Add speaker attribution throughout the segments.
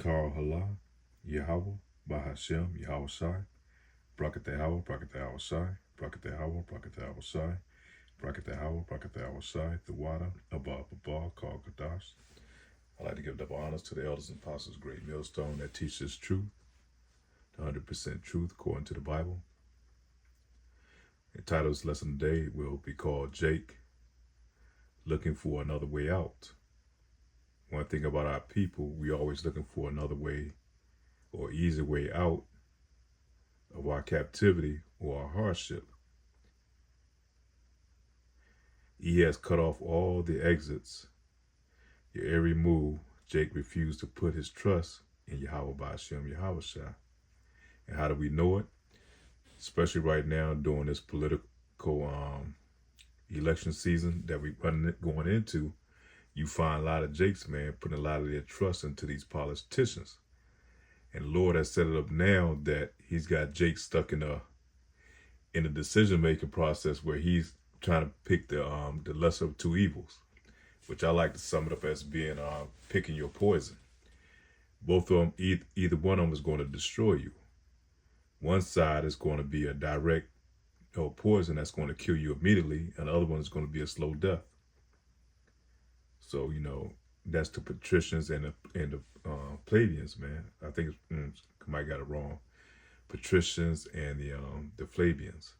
Speaker 1: Kar Hala, Yahweh, Bahashem, Yahweh Shai, Brakatehawa, Brakatehawa Shai, Brakatehawa, Brakatehawa Shai, Brakatehawa, Brakatehawa Shai, the water, Abba, Abba, Kar Kadash. I'd like to give double honors to the elders and apostles, great millstone that teaches truth, the 100% truth according to the Bible. The title of this lesson today will be called Jake, Looking for Another Way Out. One thing about our people, we always looking for another way or easy way out of our captivity or our hardship. He has cut off all the exits. Your every move, Jake refused to put his trust in Yahweh Ba'ashem Yahweh Shai. And how do we know it? Especially right now during this political election season that we're going into, you find a lot of Jakes, man, putting a lot of their trust into these politicians. And the Lord has set it up now that he's got Jake stuck in a decision-making process where he's trying to pick the lesser of two evils, which I like to sum it up as being picking your poison. Both of them, either one of them is going to destroy you. One side is going to be a direct poison that's going to kill you immediately, and the other one is going to be a slow death. So, that's the patricians and the plebeians, man. I think I might got it wrong. Patricians and the plebeians.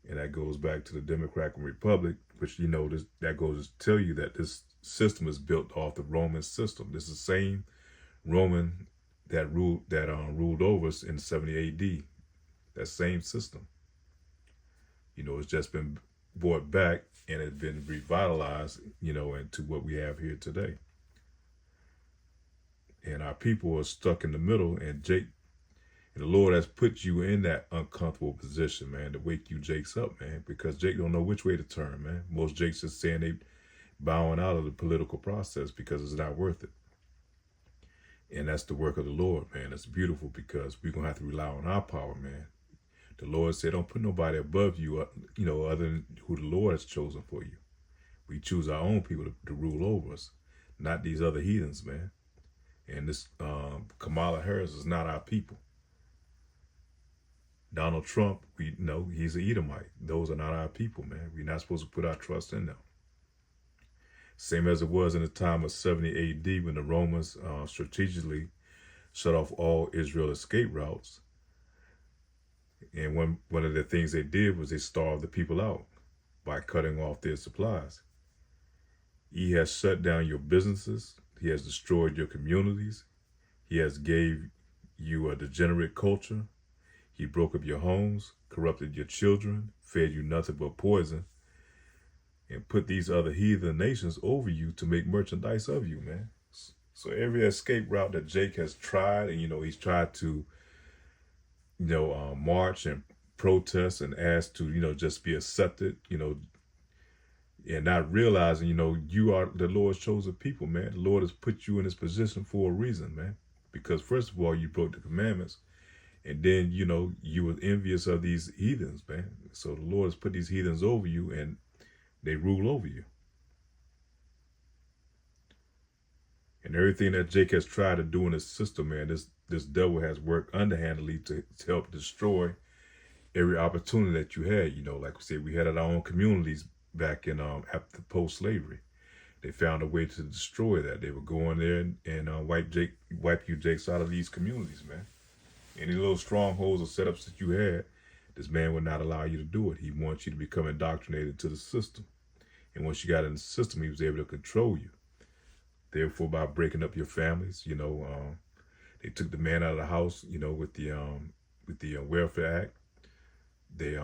Speaker 1: And that goes back to the Democratic Republic, which, that goes to tell you that this system is built off the Roman system. This is the same Roman that ruled over us in 70 AD. That same system. It's just been brought back and it's been revitalized, into what we have here today. And our people are stuck in the middle, and the Lord has put you in that uncomfortable position, man, to wake you Jakes up, man, because Jake don't know which way to turn, man. Most Jakes are saying they bowing out of the political process because it's not worth it. And that's the work of the Lord, man. It's beautiful because we're going to have to rely on our power, man. The Lord said, don't put nobody above you, other than who the Lord has chosen for you. We choose our own people to rule over us, not these other heathens, man. And this Kamala Harris is not our people. Donald Trump, we know he's an Edomite. Those are not our people, man. We're not supposed to put our trust in them. Same as it was in the time of 70 AD when the Romans strategically shut off all Israel escape routes. And one of the things they did was they starved the people out by cutting off their supplies. He has shut down your businesses. He has destroyed your communities. He has gave you a degenerate culture. He broke up your homes, corrupted your children, fed you nothing but poison, and put these other heathen nations over you to make merchandise of you, man. So every escape route that Jake has tried, and, he's tried to, march and protest and ask to, just be accepted, and not realizing, you are the Lord's chosen people, man. The Lord has put you in this position for a reason, man. Because first of all, you broke the commandments. And then, you were envious of these heathens, man. So the Lord has put these heathens over you and they rule over you. And everything that Jake has tried to do in his system, man, this devil has worked underhandedly to help destroy every opportunity that you had. Like we said, we had our own communities back in after post-slavery. They found a way to destroy that. They would go in there and wipe you Jakes out of these communities, man. Any little strongholds or setups that you had, this man would not allow you to do it. He wants you to become indoctrinated to the system. And once you got in the system, he was able to control you. Therefore, by breaking up your families, they took the man out of the house, with the Welfare Act. They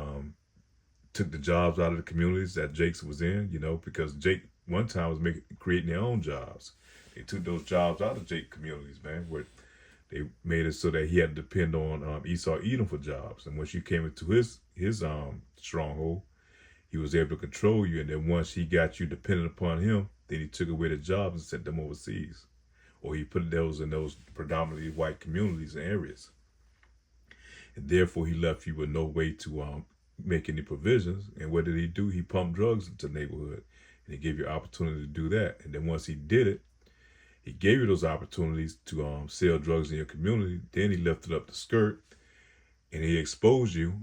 Speaker 1: took the jobs out of the communities that Jakes was in, because Jake one time was creating their own jobs. They took those jobs out of Jake communities, man, where they made it so that he had to depend on Esau Edom for jobs. And once you came into his stronghold, he was able to control you. And then once he got you dependent upon him, then he took away the jobs and sent them overseas. Or he put those in those predominantly white communities and areas. And therefore, he left you with no way to make any provisions. And what did he do? He pumped drugs into the neighborhood. And he gave you opportunity to do that. And then once he did it, He gave you those opportunities to sell drugs in your community. Then he lifted up the skirt and he exposed you.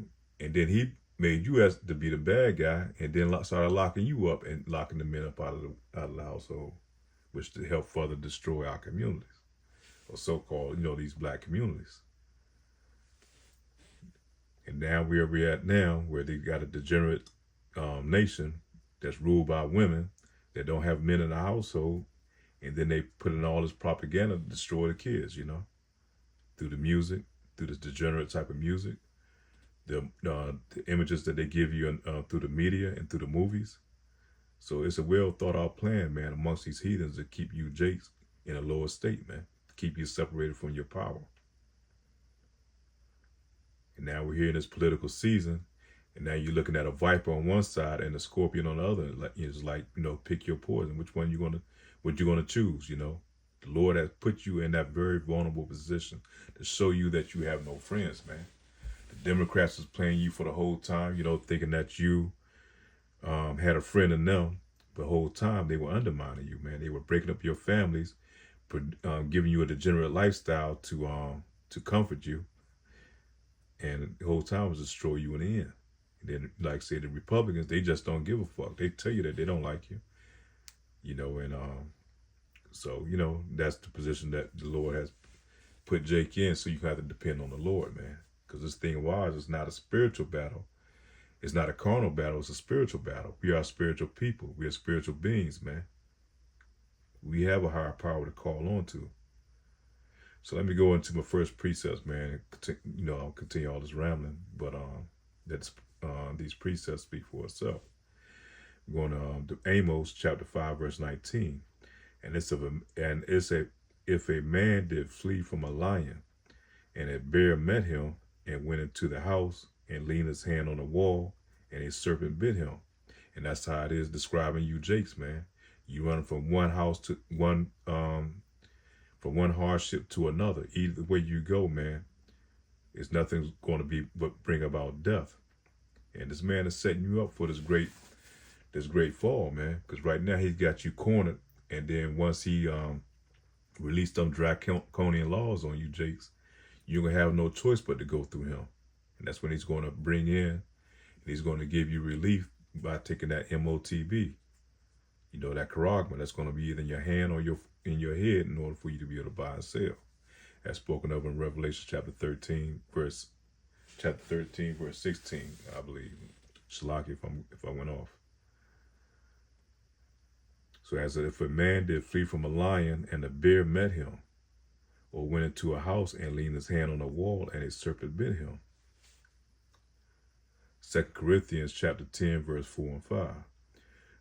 Speaker 1: And then he made you as to be the bad guy, and then started locking you up and locking the men up out of the household, which to help further destroy our communities, or so-called, these black communities. And now where we're at now, where they got a degenerate nation that's ruled by women that don't have men in the household, and then they put in all this propaganda to destroy the kids, through the music, through this degenerate type of music, the images that they give you through the media and through the movies. So it's a well thought out plan, man, amongst these heathens to keep you Jakes in a lower state, man, to keep you separated from your power. And now we're here in this political season, and now you're looking at a viper on one side and a scorpion on the other. It's like, pick your poison. Which one what you gonna choose? The Lord has put you in that very vulnerable position to show you that you have no friends, man. The Democrats was playing you for the whole time, thinking that you had a friend in them. The whole time they were undermining you, man. They were breaking up your families, giving you a degenerate lifestyle to comfort you. And the whole time was destroy you in the end. And then, like I said, the Republicans, they just don't give a fuck. They tell you that they don't like you, so, that's the position that the Lord has put Jake in. So you have to depend on the Lord, man. Because this thing was, it's not a spiritual battle. It's not a carnal battle. It's a spiritual battle. We are spiritual people. We are spiritual beings, man. We have a higher power to call on to. So let me go into my first precepts, man. I'll continue all this rambling, but these precepts speak for itself. We're going to Amos chapter 5, verse 19, and if a man did flee from a lion, and a bear met him and went into the house and leaned his hand on the wall, and a serpent bit him. And that's how it is describing you, Jakes, man. You run from one house to one. From one hardship to another. Either way you go, man, it's nothing's going to be but bring about death. And this man is setting you up for this great fall, man. Because right now he's got you cornered, and then once he released them draconian laws on you, Jakes, you're gonna have no choice but to go through him. And that's when he's going to bring in, and he's going to give you relief by taking that MOTB. That charagma that's going to be either in your hand or in your head in order for you to be able to buy and sell. As spoken of in Revelation chapter 13, verse 16, I believe. Shalaki, if I went off. So if a man did flee from a lion and a bear met him, or went into a house and leaned his hand on a wall and a serpent bit him. 2 Corinthians chapter 10, verse 4 and 5.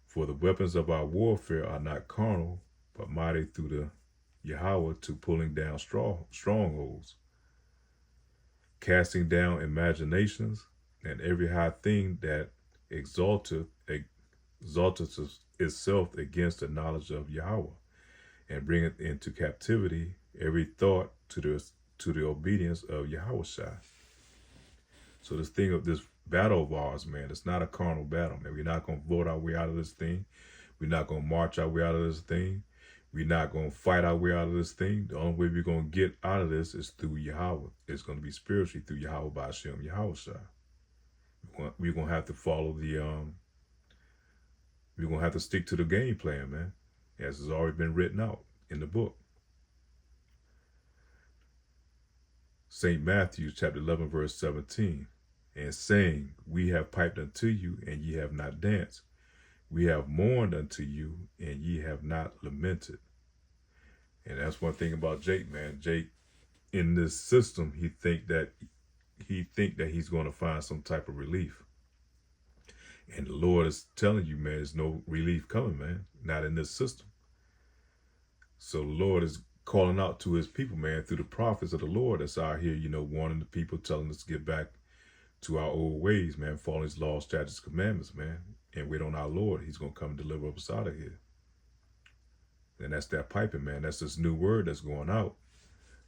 Speaker 1: For the weapons of our warfare are not carnal, but mighty through the Yahweh to pulling down strongholds, casting down imaginations, and every high thing that exalteth itself against the knowledge of Yahweh, and bringeth into captivity every thought to the obedience of Yahushua. So this thing of this battle of ours, man, it's not a carnal battle, man. We're not going to vote our way out of this thing. We're not going to march our way out of this thing. We're not going to fight our way out of this thing. The only way we're going to get out of this is through Yahweh. It's going to be spiritually through Yahweh B'Ashem Yahushua. We're going to have to follow we're going to have to stick to the game plan, man, as has already been written out in the book. St. Matthew chapter 11, verse 17, and saying, we have piped unto you, and ye have not danced. We have mourned unto you, and ye have not lamented. And that's one thing about Jake, man. Jake, in this system, he think that he's going to find some type of relief. And the Lord is telling you, man, there's no relief coming, man. Not in this system. So the Lord is calling out to his people, man, through the prophets of the Lord that's out here, warning the people, telling us to get back to our old ways, man, following his laws, statutes, commandments, man, and wait on our Lord. He's going to come and deliver us out of here. And that's that piping, man. That's this new word that's going out.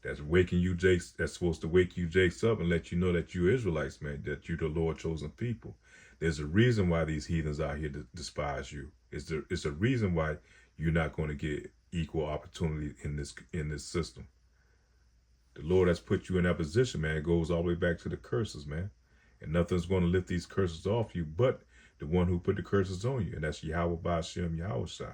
Speaker 1: That's waking you, Jakes. That's supposed to wake you, Jakes, up and let you know that you Israelites, man, that you the Lord chosen people. There's a reason why these heathens out here despise you. It's a reason why you're not going to get equal opportunity in this system. The Lord has put you in that position, man. It goes all the way back to the curses, man. And nothing's going to lift these curses off you but the one who put the curses on you. And that's Yahweh Ba'ashem Yahushua.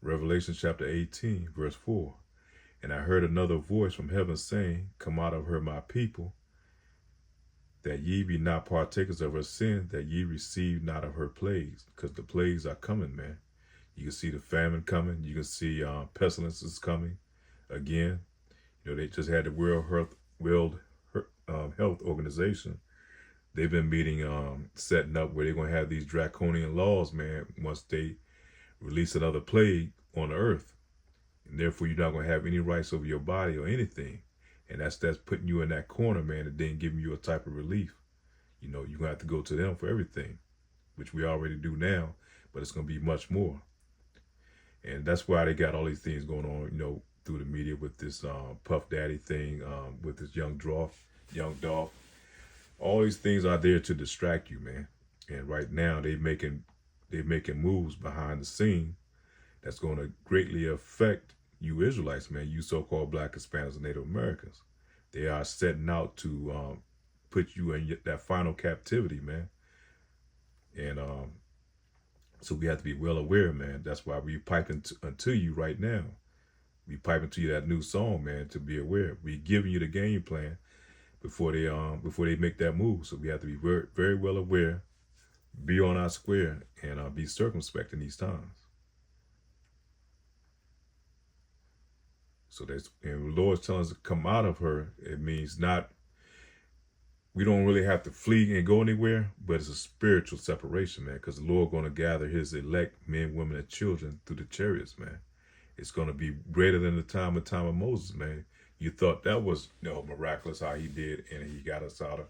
Speaker 1: Revelation chapter 18, verse 4. And I heard another voice from heaven saying, Come out of her, my people, that ye be not partakers of her sin, that ye receive not of her plagues. Because the plagues are coming, man. You can see the famine coming. You can see pestilences coming again. You know, they just had the World Health Organization. They've been meeting, setting up where they're going to have these draconian laws, man, once they release another plague on the earth. And therefore, you're not going to have any rights over your body or anything. And that's putting you in that corner, man, and then giving you a type of relief. You know, you're going to have to go to them for everything, which we already do now, but it's going to be much more. And that's why they got all these things going on, you know, through the media with this Puff Daddy thing, with this Young Dolph. All these things are there to distract you, man. And right now they're making moves behind the scene that's going to greatly affect you Israelites, man, you so-called Black, Hispanics, and Native Americans. They are setting out to put you in that final captivity, man. And so we have to be well aware, man. That's why we piping to you right now. We piping to you that new song, man, to be aware. We giving you the game plan before they make that move. So we have to be very, very well aware, be on our square, and be circumspect in these times. So and the Lord's telling us to come out of her. It means we don't really have to flee and go anywhere, but it's a spiritual separation, man, because the Lord going to gather his elect men, women, and children through the chariots, man. It's going to be greater than the time of Moses, man. You thought that was, you know, miraculous how he did, and he got us out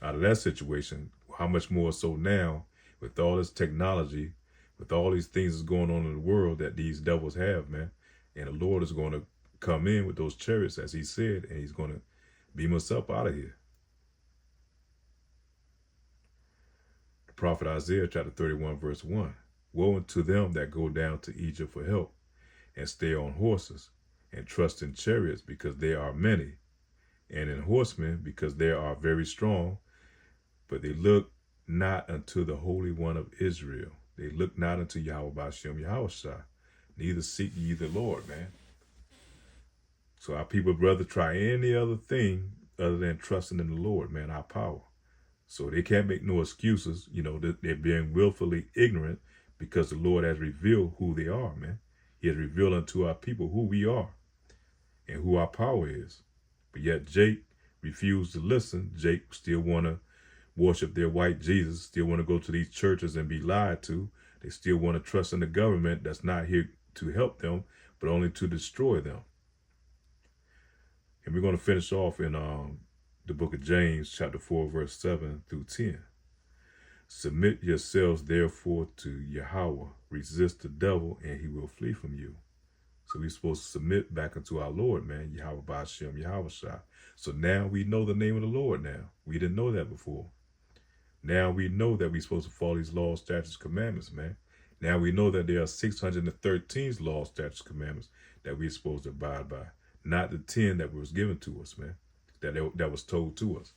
Speaker 1: of that situation. How much more so now with all this technology, with all these things that's going on in the world that these devils have, man. And the Lord is going to come in with those chariots, as he said, and he's going to beam us up out of here. The prophet Isaiah chapter 31 verse 1. Woe unto them that go down to Egypt for help, and stay on horses, and trust in chariots, because they are many, and in horsemen, because they are very strong, but they look not unto the Holy One of Israel. They look not unto Yahweh Ba'ashem Yahushua, neither seek ye the Lord, man. So our people would rather try any other thing other than trusting in the Lord, man, our power. So they can't make no excuses, you know, that they're being willfully ignorant, because the Lord has revealed who they are, man. He has revealed unto our people who we are and who our power is. But yet Jake refused to listen. Jake still want to worship their white Jesus, still want to go to these churches and be lied to. They still want to trust in the government that's not here to help them, but only to destroy them. And we're going to finish off in the book of James, chapter 4, verse 7 through 10. Submit yourselves, therefore, to Yahweh. Resist the devil, and he will flee from you. So we're supposed to submit back unto our Lord, man, Yahweh Ba'ashem Yahushua. So now we know the name of the Lord now. We didn't know that before. Now we know that we're supposed to follow these laws, statutes, commandments, man. Now we know that there are 613 laws, statutes, commandments that we're supposed to abide by. Not the 10 that was given to us, man, that was told to us.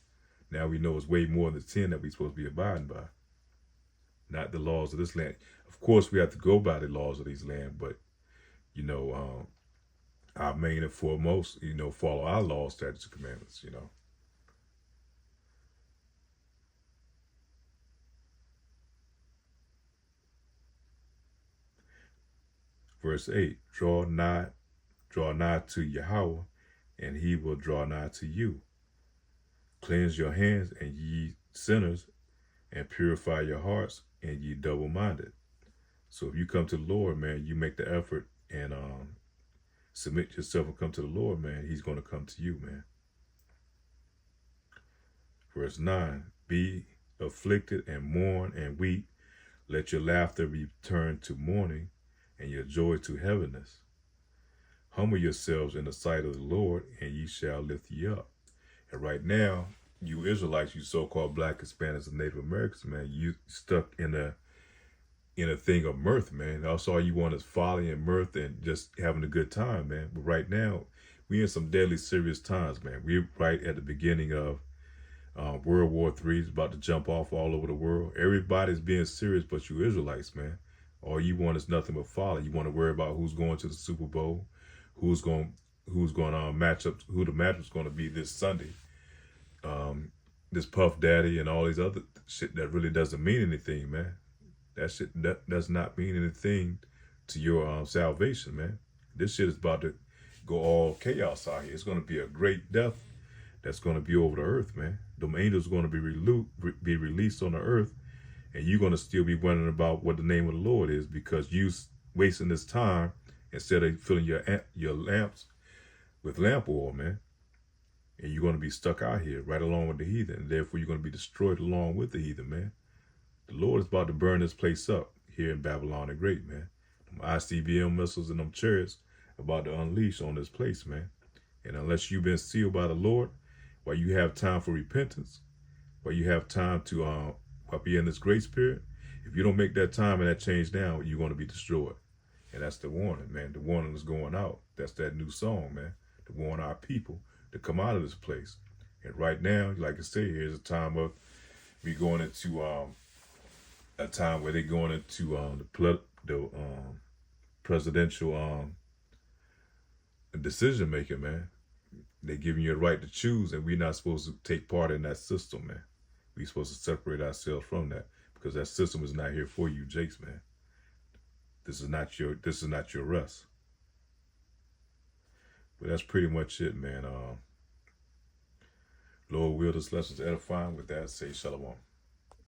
Speaker 1: Now we know it's way more than the 10 that we're supposed to be abiding by. Not the laws of this land. Of course, we have to go by the laws of these land, but, you know, our main and foremost, you know, follow our laws, statutes, and commandments, you know. Verse 8, draw nigh to Yahweh, and he will draw nigh to you. Cleanse your hands, and ye sinners, and purify your hearts, and ye double-minded. So if you come to the Lord, man, you make the effort and submit yourself and come to the Lord, man, he's going to come to you, man. Verse 9, be afflicted and mourn and weep. Let your laughter be turned to mourning, and your joy to heaviness. Humble yourselves in the sight of the Lord, and ye shall lift ye up. And right now, you Israelites, you so-called Black, Hispanics, and Native Americans, man, you stuck in a thing of mirth, man. That's all you want is folly and mirth and just having a good time, man. But right now, we in some deadly serious times, man. We're right at the beginning of World War III is about to jump off all over the world. Everybody's being serious, but you Israelites, man. All you want is nothing but folly. You want to worry about who's going to the Super Bowl, who's going to match up, who the matchup's going to be this Sunday. This Puff Daddy and all these other shit that really doesn't mean anything, man. That shit that does not mean anything to your salvation, man. This shit is about to go all chaos out here. It's going to be a great death that's going to be over the earth, man. Them angels are going to be released on the earth, and you're going to still be wondering about what the name of the Lord is because you wasting this time instead of filling your lamps with lamp oil, man. And you're going to be stuck out here right along with the heathen, and therefore you're going to be destroyed along with the heathen, man. The Lord is about to burn this place up here in Babylon the Great, man. Them ICBM missiles and them chariots about to unleash on this place, man. And unless you've been sealed by the Lord, while you have time for repentance, while you have time to while you're in this great spirit, if you don't make that time and that change now, you're going to be destroyed. And that's the warning, man. The warning is going out. That's that new song, man, to warn our people to come out of this place. And right now, like I say, here's a time of we going into a time where they're going into the presidential decision making, man. They're giving you a right to choose, and we're not supposed to take part in that system, man. We're supposed to separate ourselves from that because that system is not here for you, Jakes, man. This is not your rest. But that's pretty much it, man. Lord will this lesson is edifying. With that, say shalom.